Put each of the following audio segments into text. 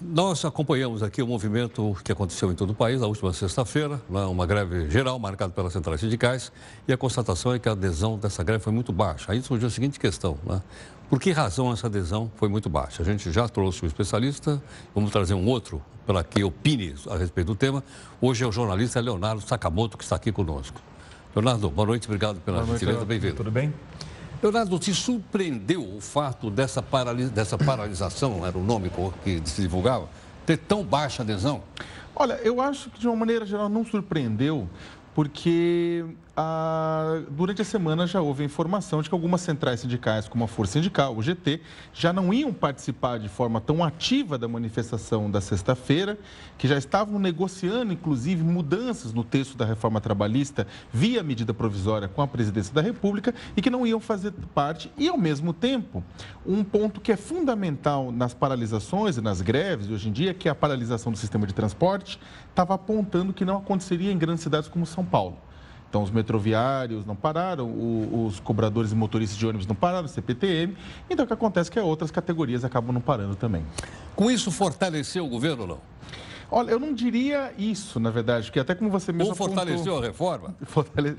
nós acompanhamos aqui o movimento que aconteceu em todo o país na última sexta-feira, né, uma greve geral marcada pelas centrais sindicais, e a constatação é que a adesão dessa greve foi muito baixa. Aí surgiu a seguinte questão, né? Por que razão essa adesão foi muito baixa? A gente já trouxe um especialista, vamos trazer um outro para que opine a respeito do tema. Hoje é o jornalista Leonardo Sakamoto que está aqui conosco. Leonardo, boa noite, obrigado pela gentileza, bem-vindo. Tudo bem? Leonardo, te surpreendeu o fato dessa paralisação, era o nome que se divulgava, ter tão baixa adesão? Olha, eu acho que de uma maneira geral não surpreendeu, porque durante a semana já houve a informação de que algumas centrais sindicais, como a Força Sindical, o GT, já não iam participar de forma tão ativa da manifestação da sexta-feira, que já estavam negociando, inclusive, mudanças no texto da reforma trabalhista via medida provisória com a Presidência da República e que não iam fazer parte. E, ao mesmo tempo, um ponto que é fundamental nas paralisações e nas greves hoje em dia, que é a paralisação do sistema de transporte, estava apontando que não aconteceria em grandes cidades como São Paulo. Então, os metroviários não pararam, os cobradores e motoristas de ônibus não pararam, o CPTM. Então, o que acontece é que outras categorias acabam não parando também. Com isso, fortaleceu o governo ou não? Olha, eu não diria isso, na verdade, porque até como você mesmo Ou fortaleceu a reforma?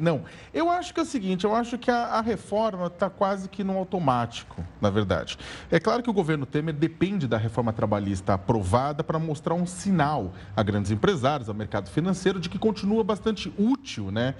Não, eu acho que é o seguinte, eu acho que a reforma está quase que no automático, na verdade. É claro que o governo Temer depende da reforma trabalhista aprovada para mostrar um sinal a grandes empresários, ao mercado financeiro, de que continua bastante útil, né?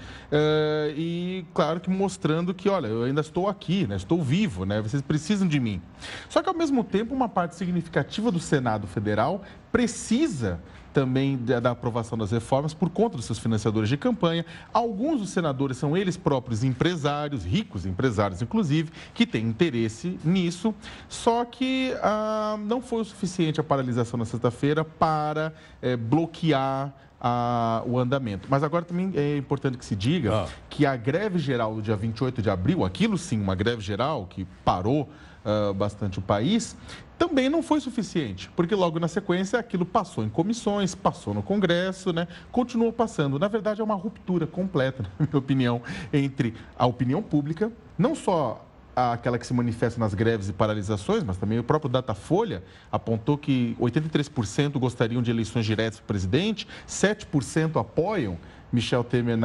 E, claro, que mostrando que, olha, eu ainda estou aqui, né? Estou vivo, né? Vocês precisam de mim. Só que, ao mesmo tempo, uma parte significativa do Senado Federal precisa também da aprovação das reformas por conta dos seus financiadores de campanha. Alguns dos senadores são eles próprios empresários, ricos empresários, inclusive, que têm interesse nisso. Só que não foi o suficiente a paralisação na sexta-feira para bloquear o andamento. Mas agora também é importante que se diga que a greve geral do dia 28 de abril, aquilo sim, uma greve geral que parou bastante o país, também não foi suficiente, porque logo na sequência aquilo passou em comissões, passou no Congresso, né? Continuou passando. Na verdade, é uma ruptura completa, na minha opinião, entre a opinião pública, não só aquela que se manifesta nas greves e paralisações, mas também o próprio Datafolha apontou que 83% gostariam de eleições diretas para o presidente, 7% apoiam Michel Temer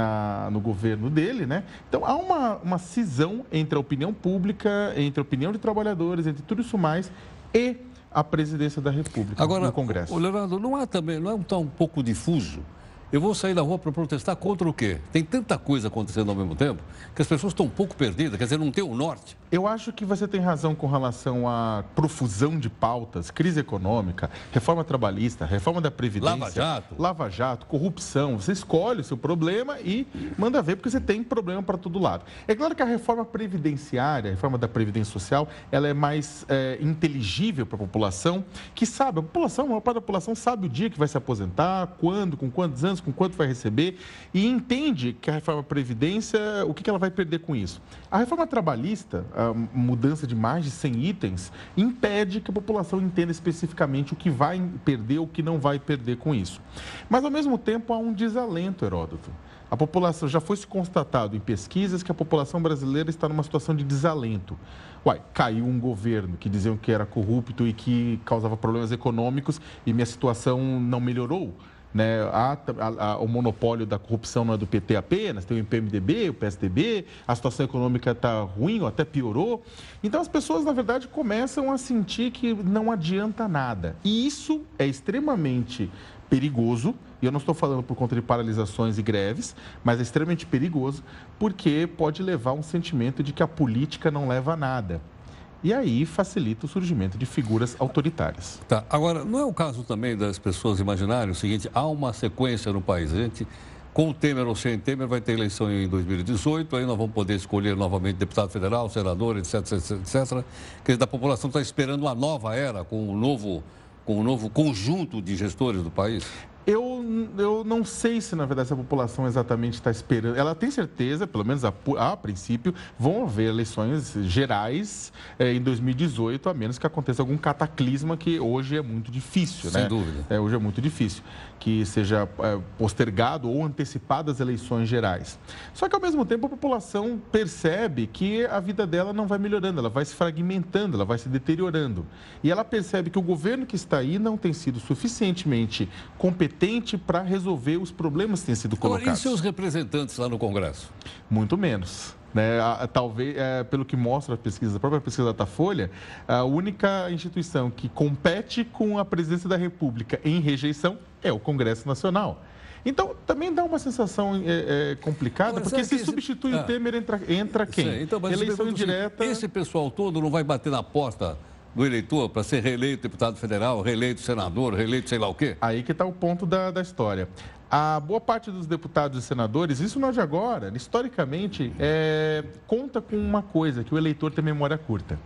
no governo dele, né? Então, há uma cisão entre a opinião pública, entre a opinião de trabalhadores, entre tudo isso mais e a presidência da República. Agora, no Congresso. Leonardo, não é um pouco difuso? Eu vou sair da rua para protestar contra o quê? Tem tanta coisa acontecendo ao mesmo tempo que as pessoas estão um pouco perdidas, quer dizer, não tem o norte. Eu acho que você tem razão com relação à profusão de pautas, crise econômica, reforma trabalhista, reforma da Previdência... Lava Jato, corrupção. Você escolhe o seu problema e manda ver, porque você tem problema para todo lado. É claro que a reforma previdenciária, a reforma da Previdência Social, ela é mais inteligível para a população, que sabe, a maior parte da população sabe o dia que vai se aposentar, quando, com quantos anos, com quanto vai receber, e entende que a reforma da Previdência, o que ela vai perder com isso. A reforma trabalhista, a mudança de mais de 100 itens, impede que a população entenda especificamente o que vai perder ou o que não vai perder com isso. Mas, ao mesmo tempo, há um desalento, Heródoto. A população, já foi constatado em pesquisas que a população brasileira está numa situação de desalento. Caiu um governo que diziam que era corrupto e que causava problemas econômicos e minha situação não melhorou. Né? O monopólio da corrupção não é do PT apenas, tem o PMDB, o PSDB, a situação econômica está ruim ou até piorou. Então, as pessoas, na verdade, começam a sentir que não adianta nada. E isso é extremamente perigoso, e eu não estou falando por conta de paralisações e greves, mas é extremamente perigoso porque pode levar a um sentimento de que a política não leva a nada. E aí facilita o surgimento de figuras autoritárias. Tá. Agora, não é o caso também das pessoas imaginarem o seguinte, há uma sequência no país. A gente, com Temer ou sem Temer, vai ter eleição em 2018, aí nós vamos poder escolher novamente deputado federal, senador, etc, etc, etc. Quer dizer, a população está esperando uma nova era com um novo conjunto de gestores do país. Eu não sei se, na verdade, essa população exatamente está esperando. Ela tem certeza, pelo menos a princípio, vão haver eleições gerais em 2018, a menos que aconteça algum cataclisma, que hoje é muito difícil, né? Sem dúvida. Hoje é muito difícil que seja postergado ou antecipado as eleições gerais. Só que, ao mesmo tempo, a população percebe que a vida dela não vai melhorando, ela vai se fragmentando, ela vai se deteriorando. E ela percebe que o governo que está aí não tem sido suficientemente competente para resolver os problemas que têm sido colocados. E seus representantes lá no Congresso? Muito menos. Né? Talvez, pelo que mostra a própria pesquisa da Datafolha, a única instituição que compete com a presidência da República em rejeição é o Congresso Nacional. Então, também dá uma sensação complicada, agora, porque se substitui o Temer, entra quem? Sim, então, eleição indireta. Esse pessoal todo não vai bater na porta do eleitor para ser reeleito deputado federal, reeleito senador, reeleito sei lá o quê? Aí que está o ponto da história. A boa parte dos deputados e senadores, isso não é de agora, historicamente, conta com uma coisa, que o eleitor tem memória curta.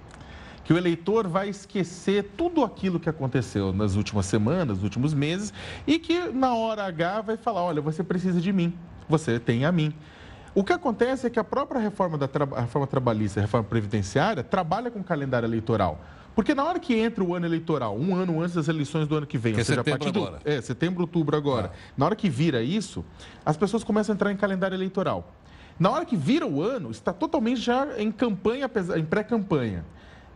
Que o eleitor vai esquecer tudo aquilo que aconteceu nas últimas semanas, nos últimos meses, e que na hora H vai falar, olha, você precisa de mim, você tem a mim. O que acontece é que a própria reforma trabalhista, a reforma previdenciária, trabalha com calendário eleitoral. Porque na hora que entra o ano eleitoral, um ano antes das eleições do ano que vem, ou seja, a partir do setembro, outubro agora, na hora que vira isso, as pessoas começam a entrar em calendário eleitoral. Na hora que vira o ano, está totalmente já em campanha, em pré-campanha.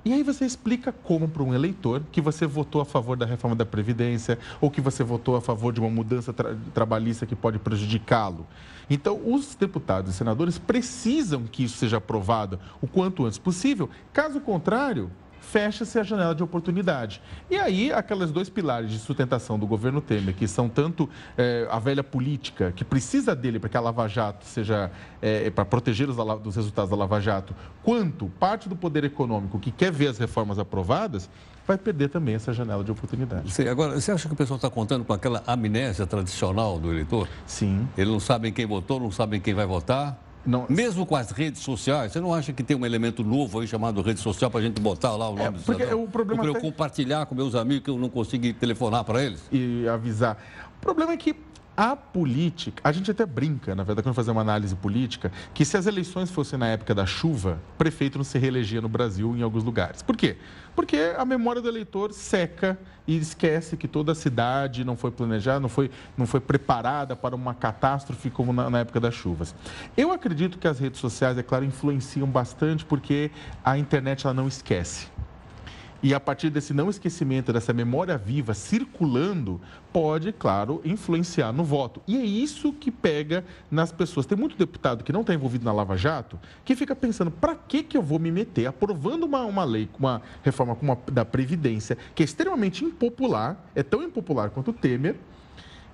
E aí você explica como para um eleitor que você votou a favor da reforma da Previdência ou que você votou a favor de uma mudança trabalhista que pode prejudicá-lo. Então, os deputados e senadores precisam que isso seja aprovado o quanto antes possível. Caso contrário, fecha-se a janela de oportunidade. E aí, aqueles dois pilares de sustentação do governo Temer, que são tanto a velha política, que precisa dele para que a Lava Jato seja, para proteger dos resultados da Lava Jato, quanto parte do poder econômico que quer ver as reformas aprovadas, vai perder também essa janela de oportunidade. Sim, agora, você acha que o pessoal está contando com aquela amnésia tradicional do eleitor? Sim. Eles não sabem quem votou, não sabem quem vai votar? Não, mesmo com as redes sociais, você não acha que tem um elemento novo aí chamado rede social para a gente botar lá o nome do cidadão? Para eu compartilhar com meus amigos que eu não consegui telefonar para eles? E avisar. O problema é que a política, a gente até brinca, na verdade, quando fazer uma análise política, que se as eleições fossem na época da chuva, prefeito não se reelegia no Brasil em alguns lugares. Por quê? Porque a memória do eleitor seca e esquece que toda a cidade não foi planejada, não foi preparada para uma catástrofe como na época das chuvas. Eu acredito que as redes sociais, é claro, influenciam bastante porque a internet ela não esquece. E a partir desse não esquecimento, dessa memória viva circulando, pode, claro, influenciar no voto. E é isso que pega nas pessoas. Tem muito deputado que não está envolvido na Lava Jato, que fica pensando, para que eu vou me meter aprovando uma lei, uma reforma como a da Previdência, que é extremamente impopular, é tão impopular quanto o Temer,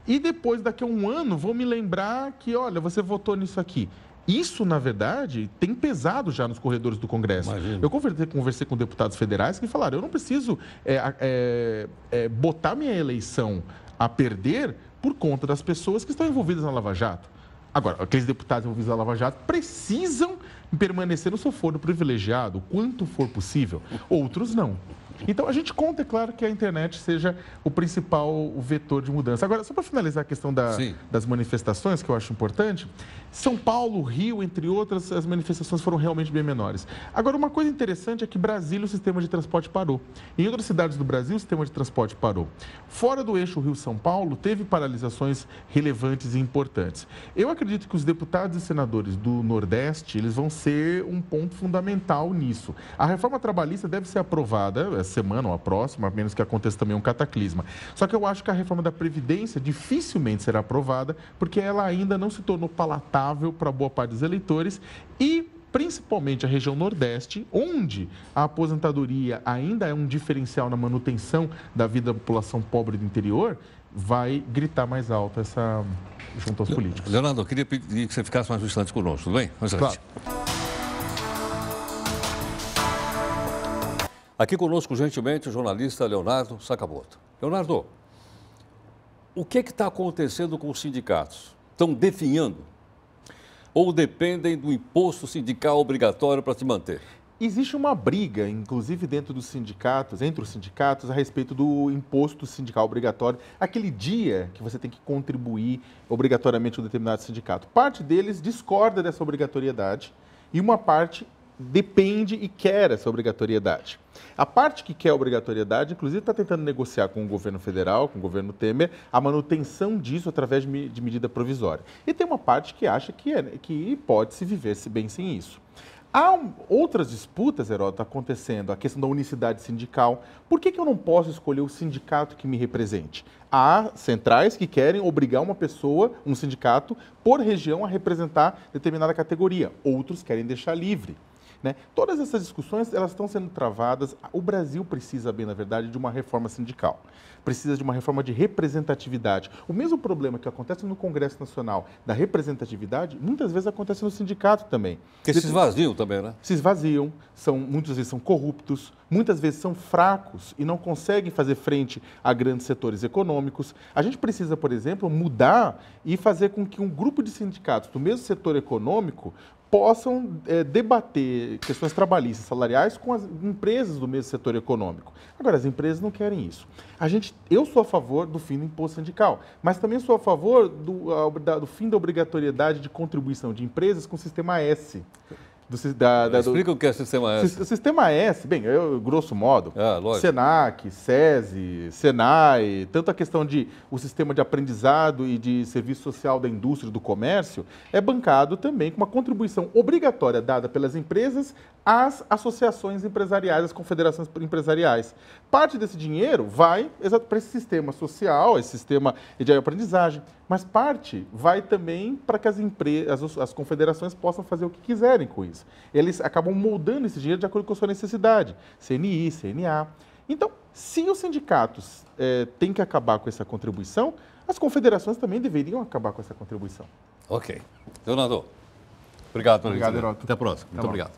e depois, daqui a um ano, vou me lembrar que, olha, você votou nisso aqui. Isso, na verdade, tem pesado já nos corredores do Congresso. Imagina. Eu conversei com deputados federais que falaram, eu não preciso botar minha eleição a perder por conta das pessoas que estão envolvidas na Lava Jato. Agora, aqueles deputados envolvidos na Lava Jato precisam permanecer no seu foro privilegiado, o quanto for possível. Outros não. Então, a gente conta, é claro, que a internet seja o principal vetor de mudança. Agora, só para finalizar a questão das manifestações, que eu acho importante, São Paulo, Rio, entre outras, as manifestações foram realmente bem menores. Agora, uma coisa interessante é que Brasília, o sistema de transporte parou. Em outras cidades do Brasil, o sistema de transporte parou. Fora do eixo Rio-São Paulo, teve paralisações relevantes e importantes. Eu acredito que os deputados e senadores do Nordeste, eles vão ser um ponto fundamental nisso. A reforma trabalhista deve ser aprovada essa semana ou a próxima, a menos que aconteça também um cataclisma. Só que eu acho que a reforma da Previdência dificilmente será aprovada, porque ela ainda não se tornou palatável para boa parte dos eleitores e principalmente a região Nordeste, onde a aposentadoria ainda é um diferencial na manutenção da vida da população pobre do interior, vai gritar mais alto junto aos políticos. Leonardo, eu queria pedir que você ficasse mais um instante conosco, tudo bem? Claro. Aqui conosco, gentilmente, o jornalista Leonardo Sakamoto. Leonardo, o que está acontecendo com os sindicatos? Estão definhando? Ou dependem do imposto sindical obrigatório para se manter? Existe uma briga, inclusive dentro dos sindicatos, entre os sindicatos, a respeito do imposto sindical obrigatório, aquele dia que você tem que contribuir obrigatoriamente com um determinado sindicato. Parte deles discorda dessa obrigatoriedade e uma parte depende e quer essa obrigatoriedade. A parte que quer a obrigatoriedade, inclusive, está tentando negociar com o governo federal, com o governo Temer, a manutenção disso através de medida provisória. E tem uma parte que acha que pode-se viver bem sem isso. Há outras disputas, Heródoto, acontecendo, a questão da unicidade sindical. Por que eu não posso escolher o sindicato que me represente? Há centrais que querem obrigar uma pessoa, um sindicato, por região, a representar determinada categoria. Outros querem deixar livre. Né? Todas essas discussões elas estão sendo travadas. O Brasil precisa, bem na verdade, de uma reforma sindical. Precisa de uma reforma de representatividade. O mesmo problema que acontece no Congresso Nacional da representatividade, muitas vezes acontece no sindicato também. Porque se esvaziam também, né? Se esvaziam, muitas vezes são corruptos, muitas vezes são fracos e não conseguem fazer frente a grandes setores econômicos. A gente precisa, por exemplo, mudar e fazer com que um grupo de sindicatos do mesmo setor econômico possam debater questões trabalhistas, salariais com as empresas do mesmo setor econômico. Agora, as empresas não querem isso. Eu sou a favor do fim do imposto sindical, mas também sou a favor do fim da obrigatoriedade de contribuição de empresas com o Sistema S. Explica o que é Sistema S. O Sistema S, bem, grosso modo, Senac, SESI, Senai, tanto a questão o sistema de aprendizado e de serviço social da indústria e do comércio, é bancado também com uma contribuição obrigatória dada pelas empresas às associações empresariais, às confederações empresariais. Parte desse dinheiro vai para esse sistema social, esse sistema de aprendizagem, mas parte vai também para que as confederações possam fazer o que quiserem com isso. Eles acabam moldando esse dinheiro de acordo com a sua necessidade, CNI, CNA. Então, se os sindicatos têm que acabar com essa contribuição, as confederações também deveriam acabar com essa contribuição. Ok. Leonardo, obrigado pelo Obrigado, Heródoto. Até a próxima. Muito obrigado.